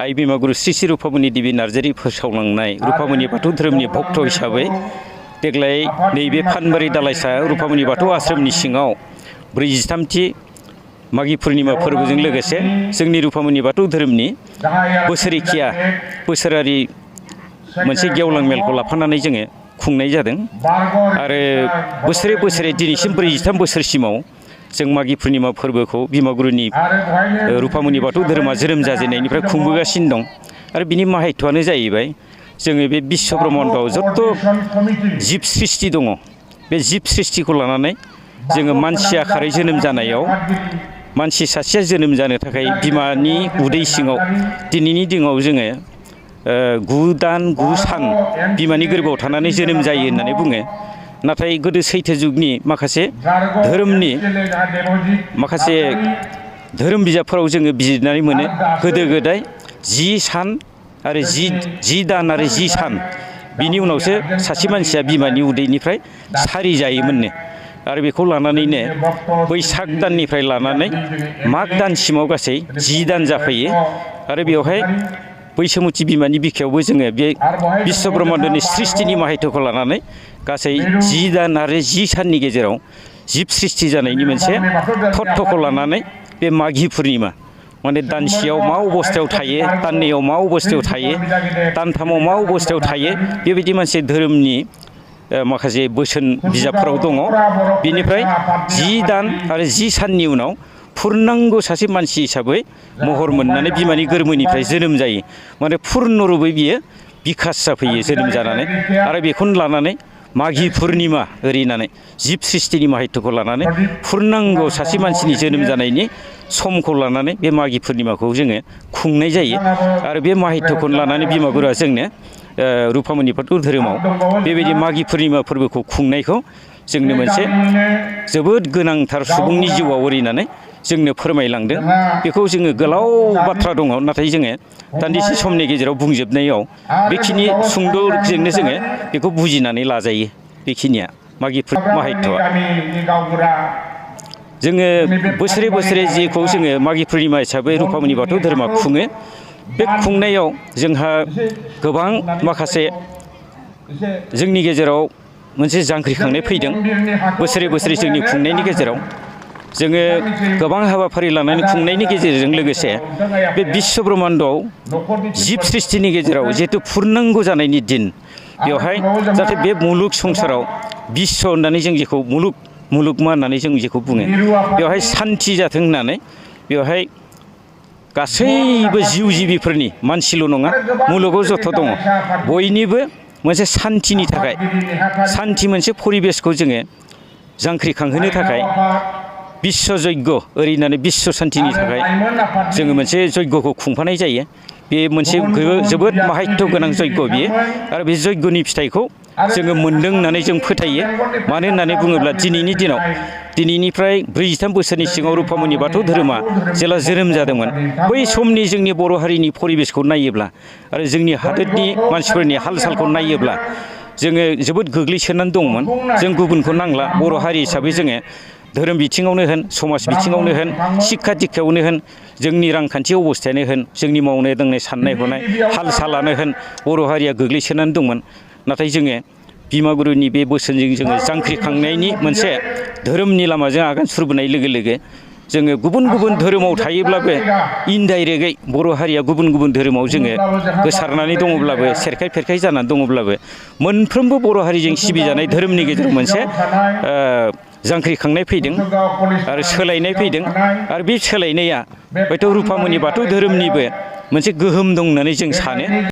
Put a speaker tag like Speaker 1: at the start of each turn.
Speaker 1: आइ बिमागुरु श्री श्री रुफामणि देबी नार्जारि फोसावलांनाय रुफामणि बाथौ धोरोमनि भक्त हिसाबै देग्लाय नैबे फानबारि दालाइसा रुफामणि बाथौ आश्रमनि सिङाव 43थि मागि पुर्णिमा फोरबोजों लोगोसे जोंनि रुफामणि बाथौ धोरोमनि बोसोरिखिया बोसोरारि मोनसे गेवलां मेलखौ लाफानानै जोङो खुंनाय जादों आरो बोसोरे बोसोरे दिनैसिम 43 बोसोरसिमाव जों मागि पुर्णिमा फोरबोखौ बिमागुरुनि रुफामणि बाथौ धोरोमा जोनोम जाजेननायनिफ्राय खुंबोगासिनो दं आरो बिनि माहायत्वआनो जाहैबाय जोङो बे बिश्व ब्रह्माण्डआव जत जिब सृष्टि दङ बे जिब सृष्टिखौ लानानै जोङो मानसि आखारै जोनोम जानायाव मानसि सासेया जोनोम जानो थाखाय बिमानि उदै सिङाव दिनैनि दिनाव जोङो 9 दान 9 सान बिमानि गोरबोआव थानानै जोनोम जायो होननानै बुङो नाथाय गोदो सैथो जुगनि माखासे धोरोमनि माखासे धोरोम बिजाबफोराव जोङो बिजिरनानै मोनो गोदो गोदाय 10 सान आरो 10 दान आरो 10 सान बिनि उनावसो सासे मानसिया बिमानि उदैनिफ्राय सारि जायोमोननो आरो बेखौ लानानैनो बैसाग दाननिफ्राय लानानै माग दानसिमाव गासै 10 दान जाफैयो आरो बेवहाय बैसोमुथि बिमानि बिखायावबो जोङो बे बिश्व ब्रह्माण्डनि सृष्टिनि माहायत्वखौ लानानै गासै 10 दान आरो 10 साननि गेजेराव जिब सृष्टि जानायनि मोनसे तत्त्वखौ लानानै बे मागि पुर्णिमा माने दानसेयाव मा अबस्थायाव थायो दाननैयाव मा अबस्थायाव थायो दानथामाव मा अबस्थायाव थायो बेबायदि मोनसे धोरोमनि माखासे बोसोन बिजाबफोराव दङ बेनिफ्राय 10 दान आरो 10 साननि उनाव पुर्नांग सासे मानसि हिसाबै महर मोननानै बिमानि गोरबोनिफ्राय जोनोम जायो माने पुर्ण रुपै बियो बिकास जाफैयो जोनोम जानानै आरो बेखौनो लानानै मागि पुर्णिमा ओरैनानै जिब सृष्टिनि माहायत्वखौ लानानै पुर्नांग सासे मानसिनि जोनोम जानायनि समखौ लानानै बे मागि पुर्णिमाखौ जोङो खुंनाय जायो आरो बे माहायत्वखौनो लानानै बिमागुरुआ जोंनो रुफामणि बाथौ धोरोमाव बेबायदि मागि पुर्णिमा फोरबोखौ खुंनायखौ जोंनो मोनसे जोबोद गोनांथार सुबुंनि जिउआव ओरैनानै जोंनो फोरमायलांदों बेखौ जोङो गोलाव बाथ्रा दङ नाथाय जोङो दान्दिसे समनि गेजेराव बुंजोबनायाव बेखिनि सुंद'जोंनो जोङो बेखौ बुजिनानै लाजायो बेखिनिया मागि माहायत्वआ जोङो बोसोरे बोसोरे जेखौ जोङो मागि पुर्णिमा हिसाबै रुफामणि बाथौ धोरोमा खुङो बे खुंनायाव जोंहा गोबां माखासे जोंनि गेजेराव मोनसे जांख्रिखांनाय फैदों बोसोरे बोसोरे जोंनि खुंनायनि गेजेराव जोङो गोबां हाबाफारि लानानै खुंनायनि गेजेरजों लोगोसे बे बिश्व ब्रह्माण्डआव जिब सृष्टिनि गेजेराव जिहेतु पुर्नांग जानायनि दिन बेवहाय जाहाथे बे मुलुग संसाराव बिश्व होननानै जों जेखौ मुलुगमा होननानै जों जेखौ बुङो बेवहाय सान्थि जाथों होननानै बेवहाय गासैबो जिउ जिबिफोरनि मानसिल' नङा मुलुगाव जथ' दङ बयनिबो मोनसे सान्थिनि थाखाय सान्थि मोनसे परिबेसखौ जोङो जांख्रिखांहोनो थाखाय बिश्व यज्ञ ओरैनानै बिश्व सान्थिनि थाखाय जोङो मोनसे यज्ञखौ खुंफानाय जायो बे मोनसे जोबोद माहायत्व गोनां यज्ञ बियो आरो बे यज्ञनि फिथाइखौ जोङो मोन्दों होननानै जों फोथायो मानो होननानै बुङोब्ला दिनैनि दिनाव दिनैनिफ्राय 43 बोसोरनि सिगाङाव रुफामणि बाथौ धोरोमा जेला जोनोम जादोंमोन बै समनि जोंनि बर' हारिनि परिबेसखौ नायोब्ला आरो जोंनि हादोरनि मानसिफोरनि हाल सालखौ नायोब्ला जोङो जोबोद गोग्लैसोनानै दंमोन जों गुबुनखौ नांला बर' हारि हिसाबै जोङो धोरोम बिथिङावनो होन समाज बिथिङावनो होन शिक्षा दिक्षायावनो होन जोंनि रांखान्थि अबस्थायानो होन जोंनि मावनाय दांनाय साननाय हनाय हाल सालानो होन बर' हारिया गोग्लैसोनानै दंमोन नाथाय जोङो बिमागुरुनि बे बोसोनजों जोङो जांख्रिखांनायनि मोनसे धोरोमनि लामाजों आगान सुरबोनाय लोगो लोगो जोङो गुबुन गुबुन धोरोमाव थायोब्लाबो इनडाइरेक्टै बर' हारिया गुबुन गुबुन धोरोमाव जोङो गोसारनानै दङब्लाबो सेरखाय फेरखाय जानानै दङब्लाबो मोनफ्रोमबो बर' हारिजों सिबिजानाय धोरोमनि गेजेराव मोनसे जांख्रिखांनाय फैदों आरो सोलायनाय फैदों आरो बे सोलायनाया हयथ' रुफामणि बाथौ धोरोमनिबो मोनसे गोहोम दं होननानै जों सानो।